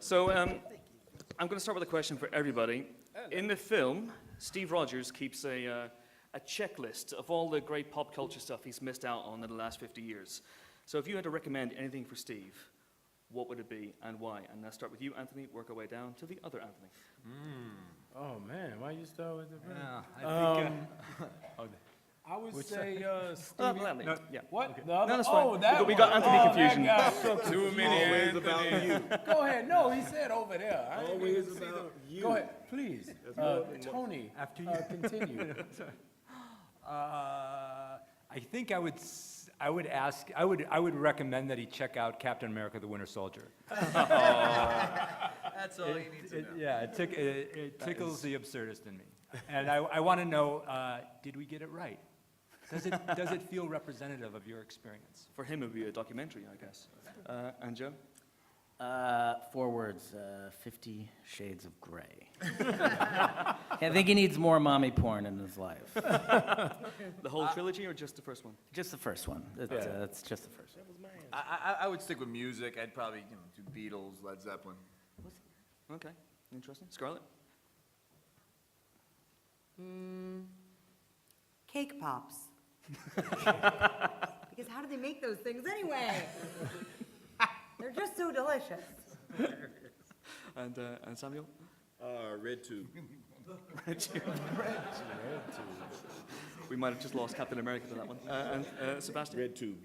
So I'm going to start with a question for everybody. In the film, Steve Rogers keeps a checklist of all the great pop culture stuff he's missed out on in the last 50 years. So if you had to recommend anything for Steve, what would it be and why? And let's start with you, Anthony, work our way down to the other Anthony. Oh man, why you start with the Yeah, I would say Stevie. Yeah. What? Okay. The other? No, that's fine. Oh, that We got one. Anthony Oh, confusion. That guy took too many always about you. Go ahead. No, he said over there. I didn't Always even see about you. Go ahead, please. Tony, After you. continue. I think I would recommend that he check out Captain America: The Winter Soldier. That's all you need to know. Yeah, it tickles the absurdist in me, and I want to know: did we get it right? Does it feel representative of your experience? For him, it would be a documentary, I guess. And Joe? 4 words, 50 Shades of Grey. I think he needs more mommy porn in his life. The whole trilogy or just the first one? Just the first one. It's just the first one. I would stick with music. I'd probably do Beatles, Led Zeppelin. Okay, interesting. Scarlett? Cake pops. Because how do they make those things anyway? They're just so delicious. And Samuel? Red Tube. Red Tube. We might have just lost Captain America to that one. And Sebastian? Red Tube.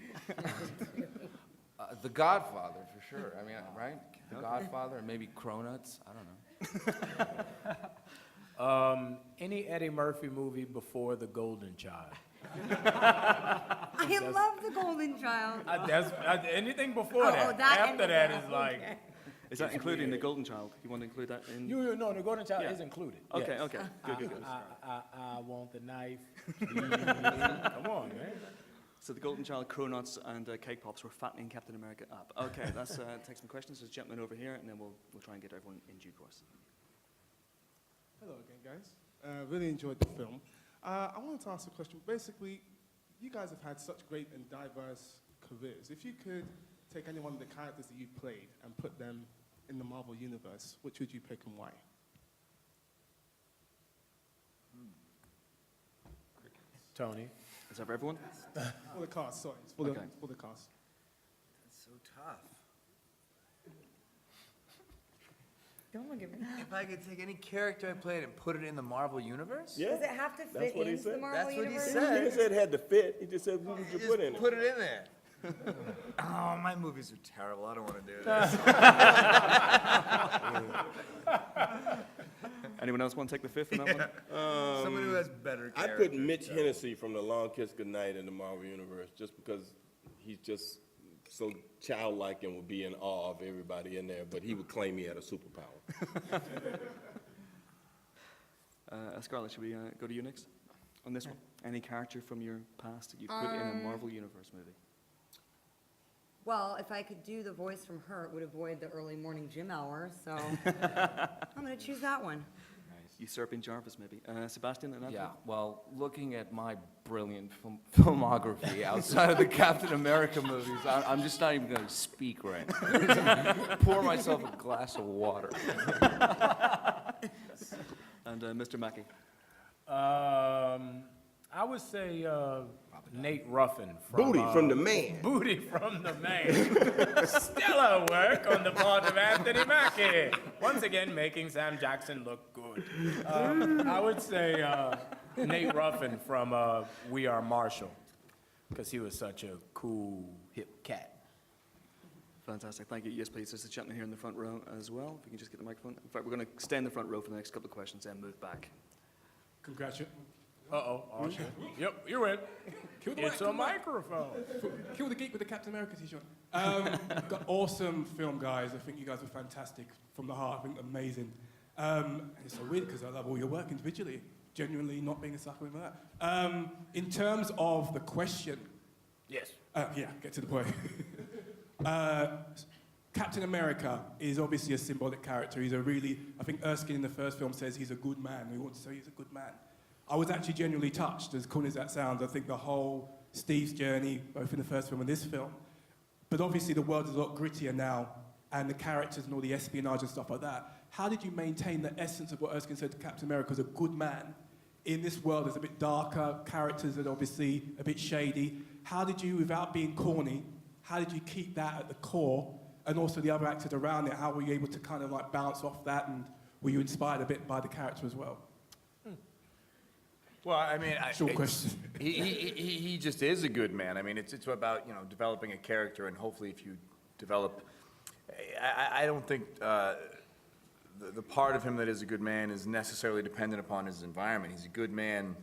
The Godfather, for sure. I mean, right? The Godfather, and maybe Cronuts. I don't know. Any Eddie Murphy movie before The Golden Child. I love The Golden Child. Anything before Oh, that. that After and- that is like. Okay. Is that including the Golden Child? You want to include that in? No, The Golden Child Yeah. is included. Okay, yes. okay. Good. I want the knife. Come on, man. So the Golden Child, Cronuts, and Cake Pops were fattening Captain America up. Okay, let's take some questions. There's a gentleman over here, and then we'll try and get everyone in due course. Hello again, guys. Really enjoyed the film. I wanted to ask a question. Basically, you guys have had such great and diverse careers. If you could take any one of the characters that you played and put them in the Marvel Universe, which would you pick and why? Tony. Is that for everyone? For the cast, sorry. It's for, Okay. for the cast. That's so tough. Don't look at me. If I could take any character I played and put it in the Marvel Universe? Yeah. Does it have to That's fit what he into the said. Marvel That's what he Universe? said. He didn't say it had to fit. He just said, who would you Just put in it? put it in there. Oh, my movies are terrible. I don't want to do this. Anyone else want to take the fifth in that one? Someone who has better I'd characters. put Mitch Hennessy from The Long Kiss Goodnight in the Marvel Universe, just because he's just so childlike and would be in awe of everybody in there, but he would claim he had a superpower. Scarlett, should we go to you next on this one? Any character from your past that you put in a Marvel Universe movie? Well, if I could do the voice from her, it would avoid the early morning gym hours, so I'm going to choose that one. Usurping Jarvis, maybe. Sebastian and Anthony? Yeah, well, looking at my brilliant filmography outside of the Captain America movies, I'm just not even going to speak right now. Pour myself a glass of water. And Mr. Mackey? I would say Nate Ruffin from Booty from the Man. Booty from the Man. Stellar work on the part of Anthony Mackie. Once again, making Sam Jackson look good. I would say Nate Ruffin from We Are Marshall, because he was such a cool, hip cat. Fantastic, thank you. Yes, please, there's a gentleman here in the front row as well. If we can just get the microphone. In fact, we're going to stay in the front row for the next couple of questions and move back. Congratulations. Oh shit. Yep, you're in. It's a microphone. Kill the geek with the Captain America t-shirt. Got awesome film, guys. I think you guys were fantastic from the heart. I think amazing. It's so weird because I love all your work individually. Genuinely not being a sucker with that. In terms of the question. Yes. Yeah, get to the point. Captain America is obviously a symbolic character. He's a really, I think Erskine in the first film says he's a good man. We want to say he's a good man. I was actually genuinely touched, as cool as that sounds. I think the whole Steve's journey, both in the first film and this film. But obviously the world is a lot grittier now, and the characters and all the espionage and stuff like that, how did you maintain the essence of what Erskine said to Captain America as a good man in this world that's a bit darker, characters that are obviously a bit shady? How did you, without being corny, how did you keep that at the core, and also the other actors around it? How were you able to kind of like bounce off that, and were you inspired a bit by the character as well? Well, I mean, Short question. He just is a good man. I mean, it's about, developing a character, and hopefully if you develop, I don't think the part of him that is a good man is necessarily dependent upon his environment. He's a good man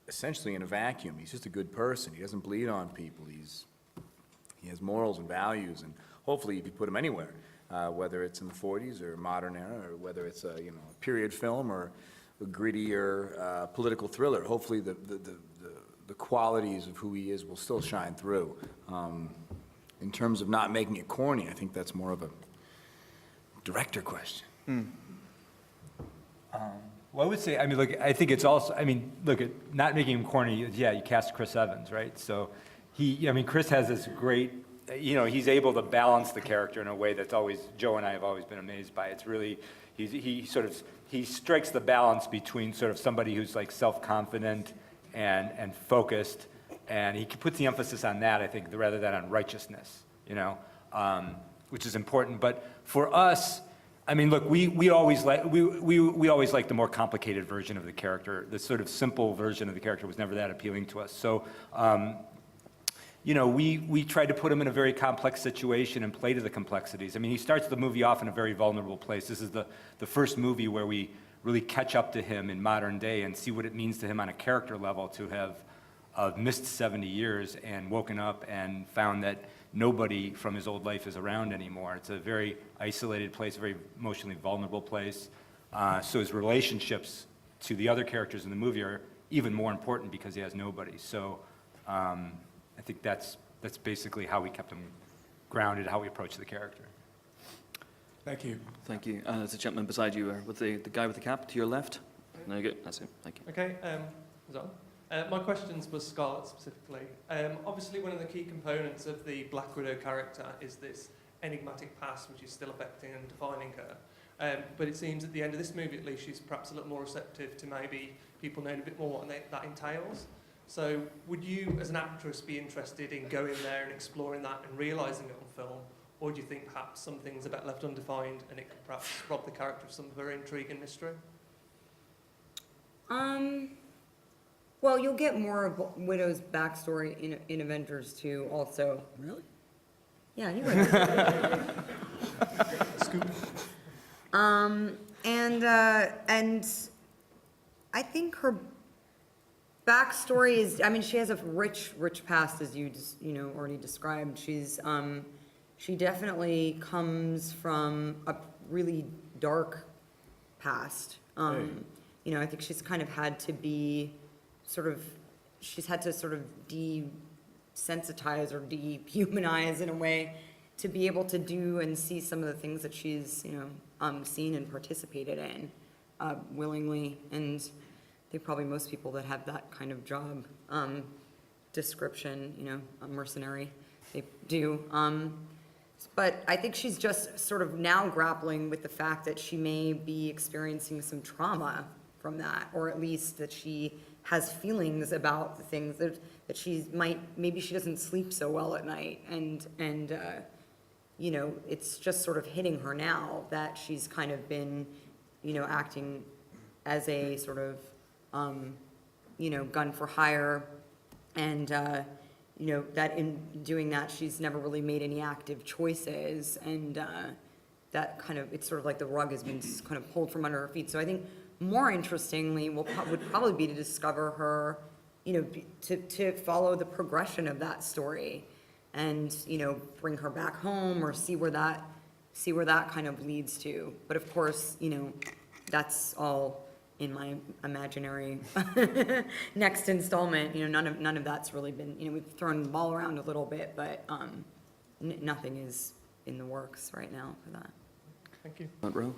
essentially in a vacuum. He's just a good person. He doesn't bleed on people. He has morals and values, and hopefully if you put him anywhere, whether it's in the 40s or modern era, or whether it's a period film or a grittier political thriller, hopefully the qualities of who he is will still shine through. In terms of not making it corny, I think that's more of a director question. Well, I would say, I mean, look, I think it's also, I mean, look, not making him corny, yeah, you cast Chris Evans, right? So Chris has this great, he's able to balance the character in a way that's always, Joe and I have always been amazed by. It's really, he strikes the balance between sort of somebody who's like self-confident and focused, and he puts the emphasis on that, I think, rather than on righteousness, which is important. But for us, I mean, look, we always like the more complicated version of the character. The sort of simple version of the character was never that appealing to us. So, we tried to put him in a very complex situation and play to the complexities. I mean, he starts the movie off in a very vulnerable place. This is the first movie where we really catch up to him in modern day and see what it means to him on a character level to have missed 70 years and woken up and found that nobody from his old life is around anymore. It's a very isolated place, a very emotionally vulnerable place. So his relationships to the other characters in the movie are even more important because he has nobody. So I think that's basically how we kept him grounded, how we approached the character. Thank you. Thank you. There's a gentleman beside you, with the guy with the cap to your left. There you go. That's it. Thank you. Okay, is that on? My questions was Scarlett specifically. Obviously, one of the key components of the Black Widow character is this enigmatic past, which is still affecting and defining her. But it seems at the end of this movie, at least, she's perhaps a little more receptive to maybe people knowing a bit more what that entails. So would you, as an actress, be interested in going there and exploring that and realising it on film? Or do you think perhaps some things are better left undefined and it could perhaps rob the character of some of her intrigue and mystery? Well, you'll get more of Widow's backstory in Avengers 2 also. Really? Yeah, you read it. And I think her backstory is, I mean, she has a rich past, as you just, already described. She definitely comes from a really dark past. I think she's kind of had to be she's had to sort of desensitize or dehumanize in a way to be able to do and see some of the things that she's, seen and participated in willingly. And I think probably most people that have that kind of job description, a mercenary, they do. But I think she's just sort of now grappling with the fact that she may be experiencing some trauma from that, or at least that she has feelings about the things that maybe she doesn't sleep so well at night, and it's just sort of hitting her now that she's kind of been, acting as a sort of, gun for hire, and, that in doing that, she's never really made any active choices, and that kind of, it's sort of like the rug has been kind of pulled from under her feet. So I think more interestingly would probably be to discover her, to follow the progression of that story, and bring her back home or see where that kind of leads to. But of course, that's all in my imaginary next installment. None of that's really been, we've thrown the ball around a little bit, but nothing is in the works right now for that. Thank you. Front row.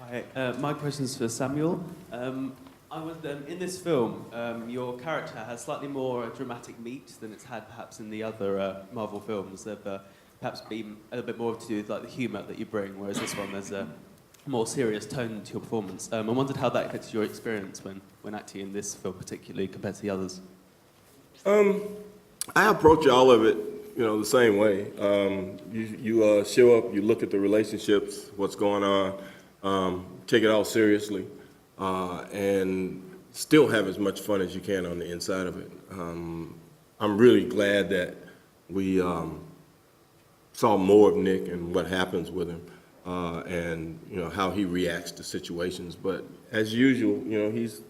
Hi, my question's for Samuel. I was in this film. Your character has slightly more dramatic meat than it's had perhaps in the other Marvel films. They've perhaps been a little bit more to do with like the humour that you bring, whereas this one there's a more serious tone to your performance. I wondered how that affected your experience when acting in this film, particularly compared to the others. I approach all of it, the same way. You show up, you look at the relationships, what's going on, take it all seriously, and still have as much fun as you can on the inside of it. I'm really glad that we saw more of Nick and what happens with him, and how he reacts to situations. But as usual, he's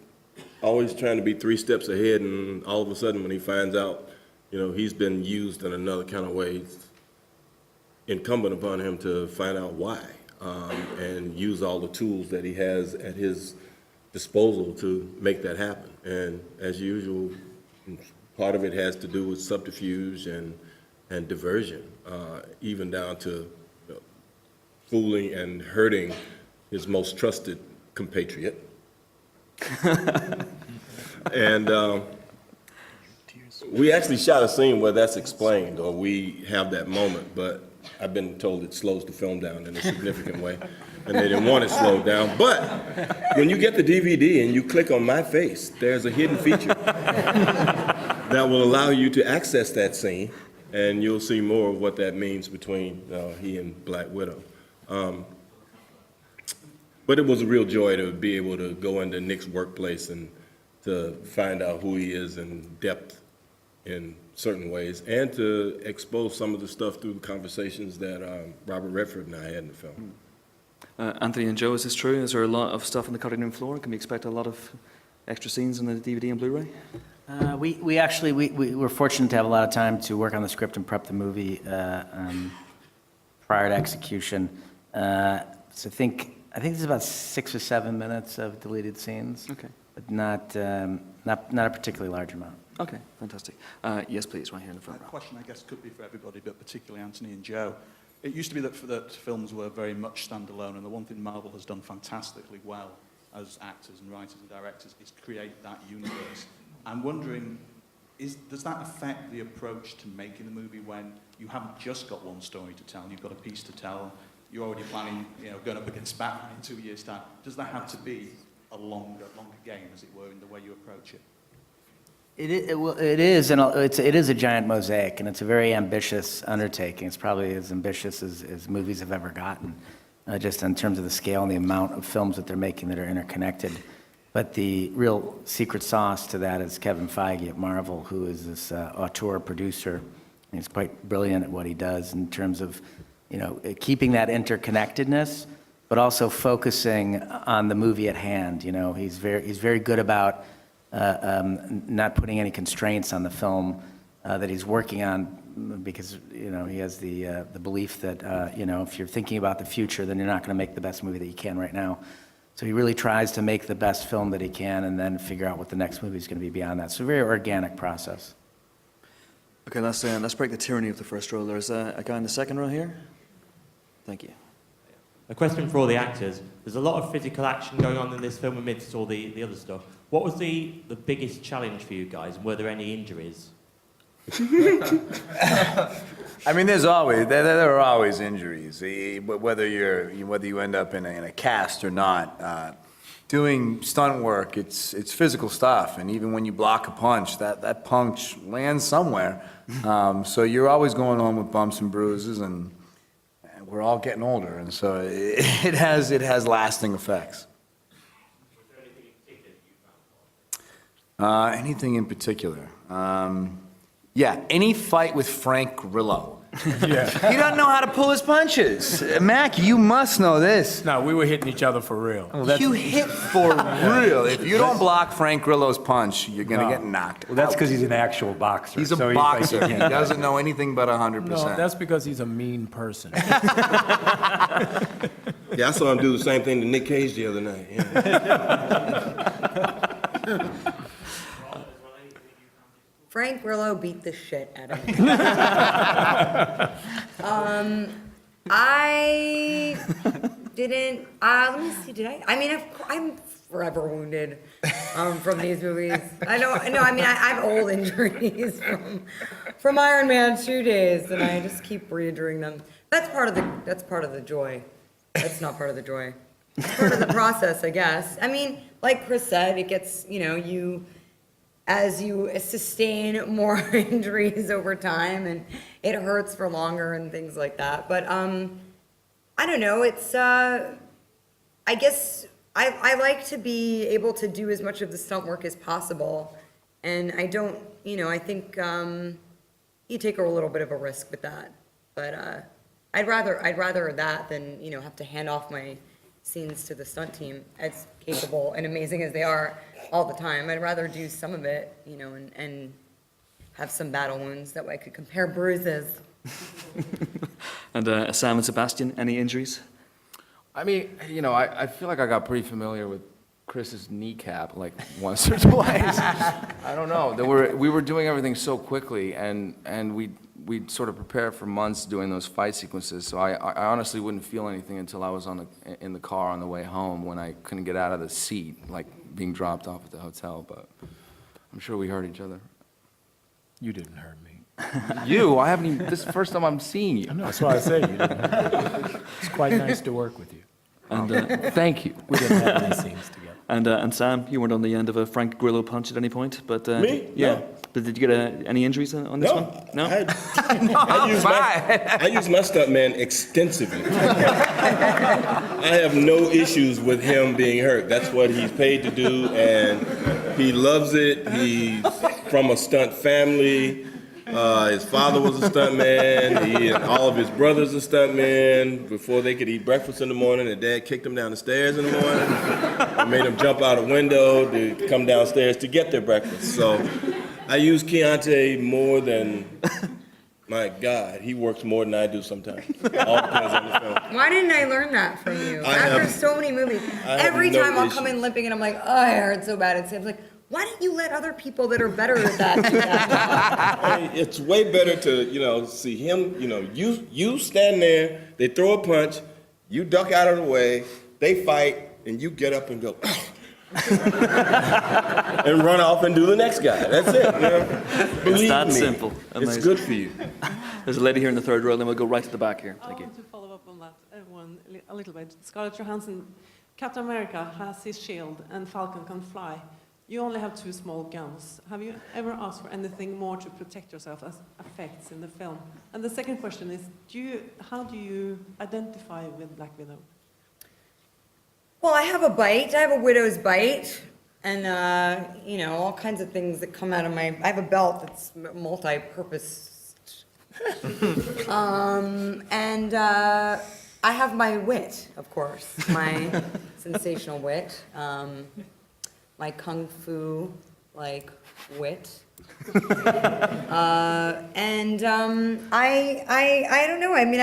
always trying to be 3 steps ahead, and all of a sudden when he finds out he's been used in another kind of way, it's incumbent upon him to find out why, and use all the tools that he has at his disposal to make that happen. And as usual, part of it has to do with subterfuge and diversion, even down to fooling and hurting his most trusted compatriot. And we actually shot a scene where that's explained, or we have that moment, but I've been told it slows the film down in a significant way, and they didn't want it slowed down. But when you get the DVD and you click on my face, there's a hidden feature that will allow you to access that scene, and you'll see more of what that means between he and Black Widow. But it was a real joy to be able to go into Nick's workplace and to find out who he is in depth in certain ways, and to expose some of the stuff through the conversations that Robert Redford and I had in the film. Anthony and Joe, is this true? Is there a lot of stuff on the cutting room floor? Can we expect a lot of extra scenes on the DVD and Blu-ray? We were fortunate to have a lot of time to work on the script and prep the movie prior to execution. So I think there's about 6 or 7 minutes of deleted scenes. Okay. But not a particularly large amount. Okay, fantastic. Yes, please, right here in the front row. The question, I guess, could be for everybody, but particularly Anthony and Joe. It used to be that films were very much standalone, and the one thing Marvel has done fantastically well as actors and writers and directors is create that universe. I'm wondering, does that affect the approach to making the movie when you haven't just got one story to tell, you've got a piece to tell, you're already planning, going up against Batman in 2 years' time? Does that have to be a longer game, as it were, in the way you approach it? It is, and it is a giant mosaic, and it's a very ambitious undertaking. It's probably as ambitious as movies have ever gotten, just in terms of the scale and the amount of films that they're making that are interconnected. But the real secret sauce to that is Kevin Feige at Marvel, who is this auteur producer. He's quite brilliant at what he does in terms of, keeping that interconnectedness, but also focusing on the movie at hand. He's very good about not putting any constraints on the film that he's working on, because he has the belief that if you're thinking about the future, then you're not going to make the best movie that you can right now. So he really tries to make the best film that he can, and then figure out what the next movie is going to be beyond that. So a very organic process. Okay, let's break the tyranny of the first row. There's a guy in the second row here. Thank you. A question for all the actors. There's a lot of physical action going on in this film amidst all the other stuff. What was the biggest challenge for you guys? Were there any injuries? I mean, there are always injuries, whether you end up in a cast or not. Doing stunt work, it's physical stuff, and even when you block a punch, that punch lands somewhere. So you're always going on with bumps and bruises, and we're all getting older, and so it has lasting effects. Anything in particular? Yeah, any fight with Frank Grillo. Yeah. He doesn't know how to pull his punches. Mac, you must know this. No, we were hitting each other for real. You hit for real. If you don't block Frank Grillo's punch, you're going to get knocked Well, that's out. because he's an actual boxer. He's a so boxer. Like, He doesn't know anything but 100%. No, that's because he's a mean person. Yeah, I saw him do the same thing to Nick Cage the other night. Yeah. Frank Grillo beat the shit out of me. I didn't, let me see, did I? I mean, I'm forever wounded from these movies. I know. I mean, I have old injuries from Iron Man 2 days, and I just keep re-injuring them. That's part of the joy. That's not part of the joy. It's part of the process, I guess. I mean, like Chris said, it gets, as you sustain more injuries over time, and it hurts for longer and things like that. But I don't know. It's I guess I like to be able to do as much of the stunt work as possible, and I don't. I think you take a little bit of a risk with that. But I'd rather that than have to hand off my scenes to the stunt team, as capable and amazing as they are all the time. I'd rather do some of it, and have some battle wounds. That way I could compare bruises. And Sam and Sebastian, any injuries? I mean, I feel like I got pretty familiar with Chris's kneecap like once or twice. I don't know. We were doing everything so quickly, and we'd sort of prepare for months doing those fight sequences. So I honestly wouldn't feel anything until I was in the car on the way home when I couldn't get out of the seat, like being dropped off at the hotel. But I'm sure we hurt each other. You didn't hurt me. You? I haven't even. This is the first time I'm seeing you. I know, that's why I say you didn't hurt me. It's quite nice to work with you. And thank you. We didn't have any scenes together. And Sam, you weren't on the end of a Frank Grillo punch at any point, but Me? yeah. No. But did you get any injuries on this one? No. I use my stuntman extensively. I have no issues with him being hurt. That's what he's paid to do, and he loves it. He's from a stunt family. His father was a stuntman. He and all of his brothers are stuntmen. Before they could eat breakfast in the morning, their dad kicked them down the stairs in the morning and made them jump out a window to come downstairs to get their breakfast. So I use Keontae more than, my God, he works more than I do sometimes. All depends on the film. Why didn't I learn that from you? I After have- so many movies, I have every no time I'll come in limping and I'm like, oh, I hurt so bad. And Sam's like, why don't you let other people that are better at that do that? Hey, it's way better to, see him, you stand there, they throw a punch, you duck out of the way, they fight, and you get up and go, and run off and do the next guy. That's it. Believe It's that me, simple. It's Amazing. good for you. There's a lady here in the third row, and then we'll go right to the back here. I Thank you. want to follow up on that a little bit. Scarlett Johansson, Captain America has his shield and Falcon can fly. You only have 2 small guns. Have you ever asked for anything more to protect yourself as effects in the film? And the second question is, how do you identify with Black Widow? Well, I have a bite. I have a widow's bite. And, all kinds of things that come out of I have a belt that's multi-purpose. And I have my wit, of course, my sensational wit. My kung fu, wit. I don't know. I mean,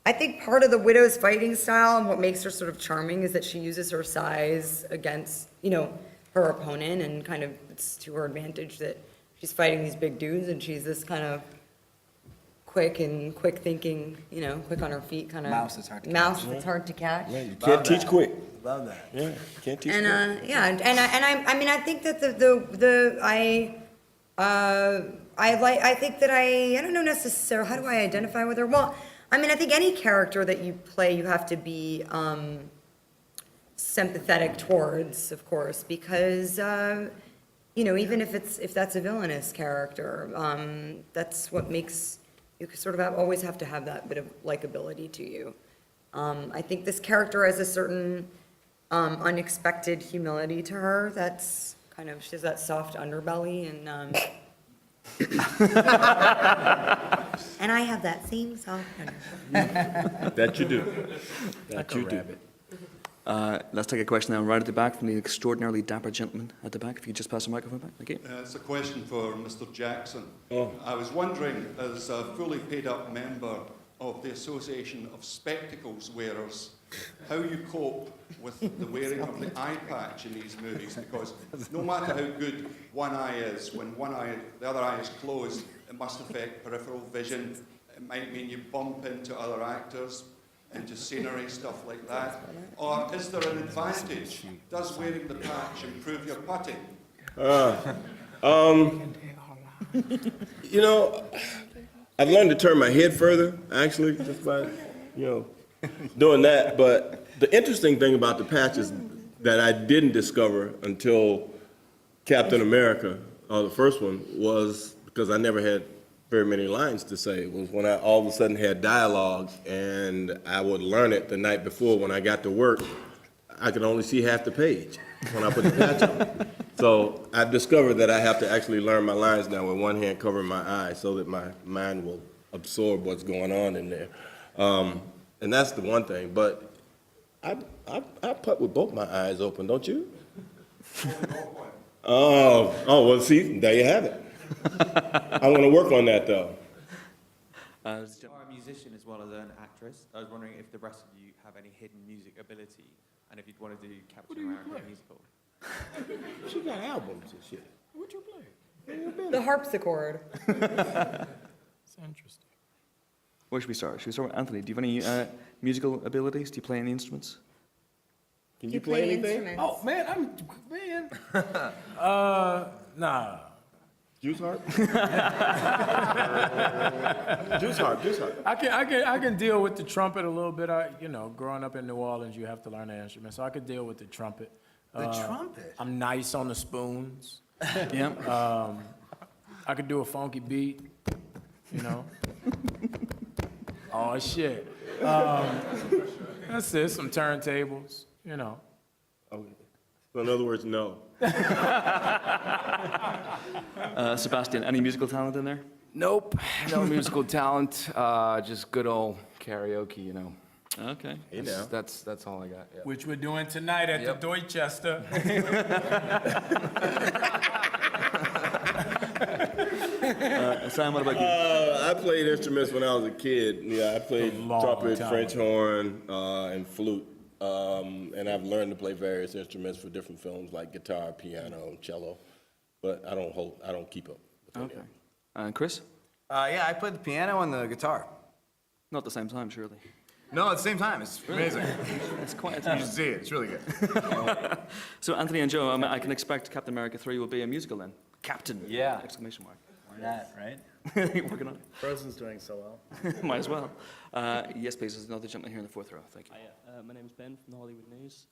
I think part of the widow's fighting style and what makes her sort of charming is that she uses her size against, her opponent, and kind of it's to her advantage that she's fighting these big dudes and she's this kind of quick thinking, quick on her feet kind of Mouse that's hard to mouse that's hard to catch. Yeah, you can't teach quick. Love that. Yeah, you can't teach quick. I mean, I think that I think that I don't know necessarily, how do I identify with her? Well, I mean, I think any character that you play, you have to be sympathetic towards, of course, because, even if that's a villainous character, that's what makes, you sort of always have to have that bit of likability to you. I think this character has a certain unexpected humility to her. That's kind of, she has that soft underbelly, and and I have that same soft underbelly. That you do. That you do. Let's take a question now right at the back from the extraordinarily dapper gentleman at the back. If you could just pass the microphone back. Thank you. It's a question for Mr. Jackson. Oh. I was wondering, as a fully paid-up member of the Association of Spectacles Wearers, how you cope with the wearing of the eye patch in these movies, because no matter how good one eye is, when the other eye is closed, it must affect peripheral vision. It might mean you bump into other actors. into scenery, stuff like that? Or is there an advantage? Does wearing the patch improve your putting? You know, I've learned to turn my head further, actually, just by, doing that. But the interesting thing about the patches that I didn't discover until Captain America, the first one, was because I never had very many lines to say, was when I all of a sudden had dialogue and I would learn it the night before when I got to work. I could only see half the page when I put the patch on. So I've discovered that I have to actually learn my lines now with one hand covering my eyes so that my mind will absorb what's going on in there. And that's the one thing. But I putt with both my eyes open, don't you? Well, see, there you have it. I want to work on that, though. You are a musician as well as an actress. I was wondering if the rest of you have any hidden music ability, and if you'd want to do Captain America musical. She got albums and shit. What you play? The harpsichord. It's interesting. Where should we start? Should we start with Anthony? Do you have any musical abilities? Do you play any instruments? Can you play anything? Oh, man, nah. Juice harp? Juice harp. I can deal with the trumpet a little bit. Growing up in New Orleans, you have to learn the instrument, so I could deal with the trumpet. The trumpet? I'm nice on the spoons. Yeah. I could do a funky beat, Oh, shit. That's it, some turntables, Okay. So in other words, no. Sebastian, any musical talent in there? Nope, no musical talent, just good old karaoke, Okay. Hey, now. That's all I got. Yeah. Which we're doing tonight at the Dorchester. Sam, what about you? I played instruments when I was a kid. Yeah, I played long trumpet, time French horn, and flute. And I've learned to play various instruments for different films like guitar, piano, cello. But I don't keep up with any of Okay. them. And Chris? Yeah, I played the piano and the guitar. Not at the same time, surely. No, at the same time. It's amazing. It's quite You should see it. It's really good. So Anthony and Joe, I can expect Captain America 3 will be a musical then? Captain! Yeah. Exclamation mark. Why not, right? You're working on it. Frozen's doing so well. Might as well. Yes, please, there's another gentleman here in the fourth row. Thank you. Hiya, my name's Ben from the Hollywood News.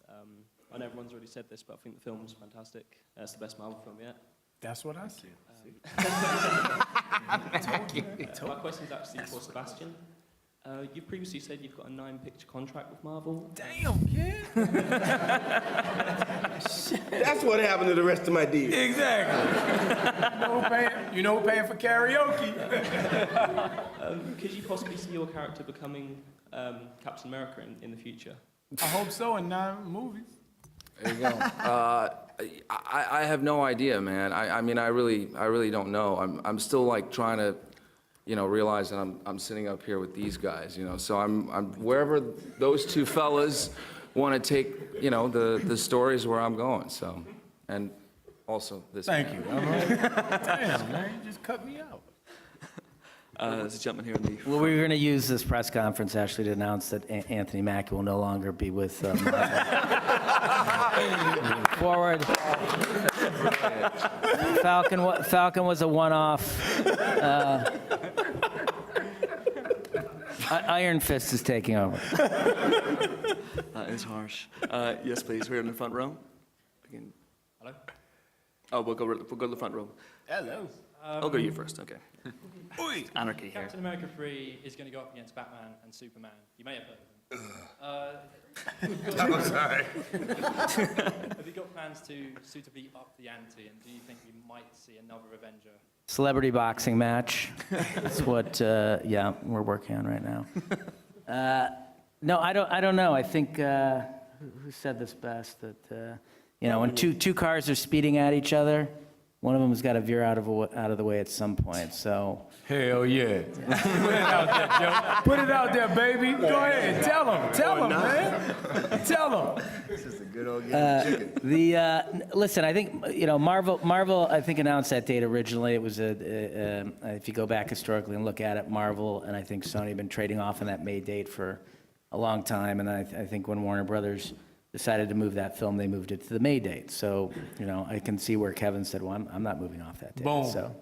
I know everyone's already said this, but I think the film's fantastic. It's the best Marvel film yet. That's what I see. My question is actually for Sebastian. You previously said you've got a 9-picture contract with Marvel. Damn, kid. That's what happened to the rest of my deal. Exactly. You know who paying for karaoke. Could you possibly see your character becoming Captain America in the future? I hope so in 9 movies. There you go. I have no idea, man. I mean, I really don't know. I'm still like trying to, realize that I'm sitting up here with these guys, So I'm wherever those two fellas want to take, the stories where I'm going. So, and also this. Thank you. Damn, man, you just cut me out. There's a gentleman here in the Well, we're going to use this press conference actually to announce that Anthony Mackie will no longer be with Marvel. Moving forward. Falcon was a one-off. Iron Fist is taking over. That is harsh. Yes, please. We're in the front row. Begin. Hello? Oh, we'll go to the front row. Hello. I'll go you first. Okay. Anarchy here. Captain America 3 is going to go up against Batman and Superman. You may have heard of them. I'm sorry. Have you got plans to suitably up the ante, and do you think we might see another Avenger? Celebrity boxing match. That's what, we're working on right now. No, I don't know. I think, who said this best? That, when two cars are speeding at each other, one of them has got to veer out of the way at some point, so. Hell yeah. Put it out there, Joe. Put it out there, baby. Go ahead. Tell them, man. Tell them. This is a good old game of chicken. Listen, I think, Marvel, I think, announced that date originally. It was if you go back historically and look at it, Marvel and I think Sony have been trading off on that May date for a long time, and I think when Warner Brothers decided to move that film, they moved it to the May date. So, I can see where Kevin said, well, I'm not moving off that date. Boom. So,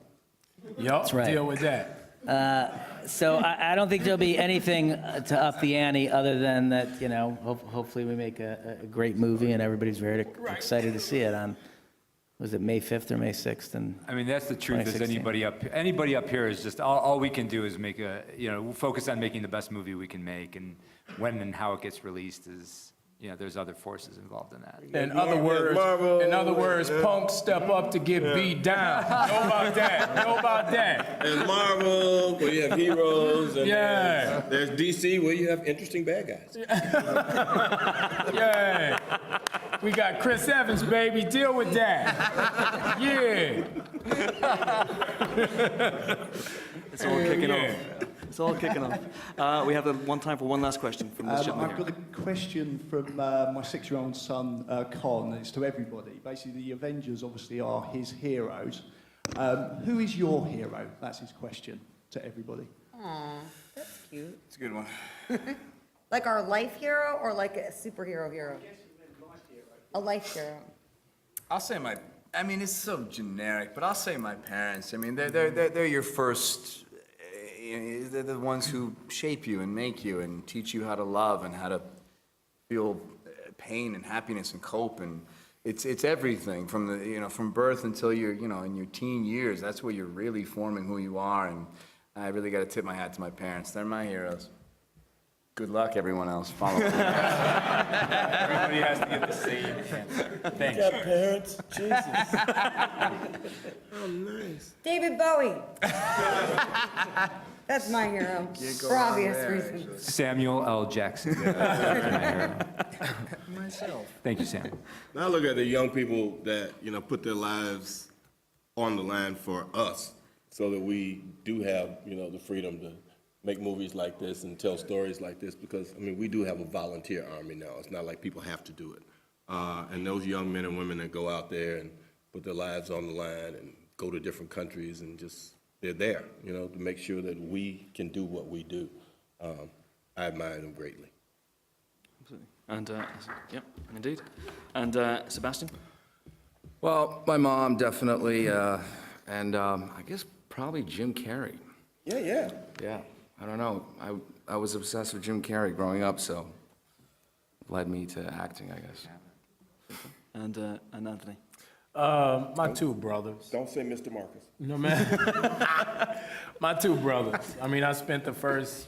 Yup, That's right. deal with that. so I don't think there'll be anything to up the ante other than that, hopefully we make a great movie and everybody's very excited to see it on, was it May 5th or May 6th? And I mean, that's the truth, is 2016. anybody up here is just, all we can do is make focus on making the best movie we can make, and when and how it gets released is, there's other forces involved in that. In other words, punks step up to get beat down. Know about that? Know about that? There's Marvel, where you have heroes, and Yeah. there's DC, where you have interesting bad guys. Yeah. We got Chris Evans, baby. Deal with that. Yeah. It's all kicking Yeah. off. It's all kicking off. We have time for one last question from this gentleman I've here. got a question from my 6-year-old son, Con. It's to everybody. Basically, the Avengers obviously are his heroes. Who is your hero? That's his question to everybody. Aw, that's cute. It's a good one. Like our life hero or like a superhero hero? A life hero. I'll say it's so generic, but I'll say my parents. I mean, they're your first, they're the ones who shape you and make you and teach you how to love and how to feel pain and happiness and cope. And it's everything from from birth until you're, in your teen years. That's where you're really forming who you are. And I really got to tip my hat to my parents. They're my heroes. Good luck, everyone else. Follow me. Everybody has to get the same answer. Thanks. You got parents? Jesus. Oh, nice. David Bowie. That's my hero, for obvious reasons. Samuel L. Jackson. Myself. Thank you, Sam. Now look at the young people that, put their lives on the line for us so that we do have, the freedom to make movies like this and tell stories like this, because, we do have a volunteer army now. It's not like people have to do it. And those young men and women that go out there and put their lives on the line and go to different countries and just, they're there, to make sure that we can do what we do. I admire them greatly. Absolutely. And, yeah, indeed. And Sebastian? Well, my mom definitely, and I guess probably Jim Carrey. Yeah. Yeah, I don't know. I was obsessed with Jim Carrey growing up, so led me to acting, I guess. And Anthony? My two brothers. Don't say Mr. Marcus. No, man. My two brothers. I spent the first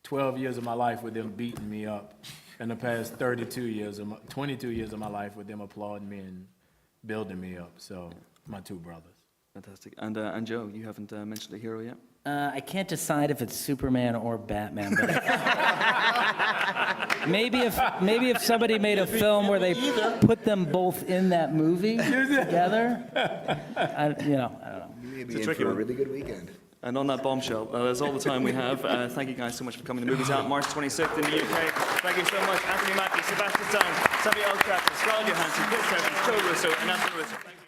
12 years of my life with them beating me up, and the past 22 years of my life with them applauding me and building me up. So, my two brothers. Fantastic. And Joe, you haven't mentioned a hero yet? I can't decide if it's Superman or Batman, but maybe if somebody made a film where they put them both in that movie together, I don't know. Maybe It's a in tricky for a one. really good weekend. And on that bombshell, that's all the time we have. Thank you guys so much for coming. The movie's out March 26th in the UK. Thank you so much, Anthony Mackie, Sebastian Stan, Samuel L. Jackson, Scarlett Johansson, Chris Evans, Joe Russo, and Anthony Russo. Thank you.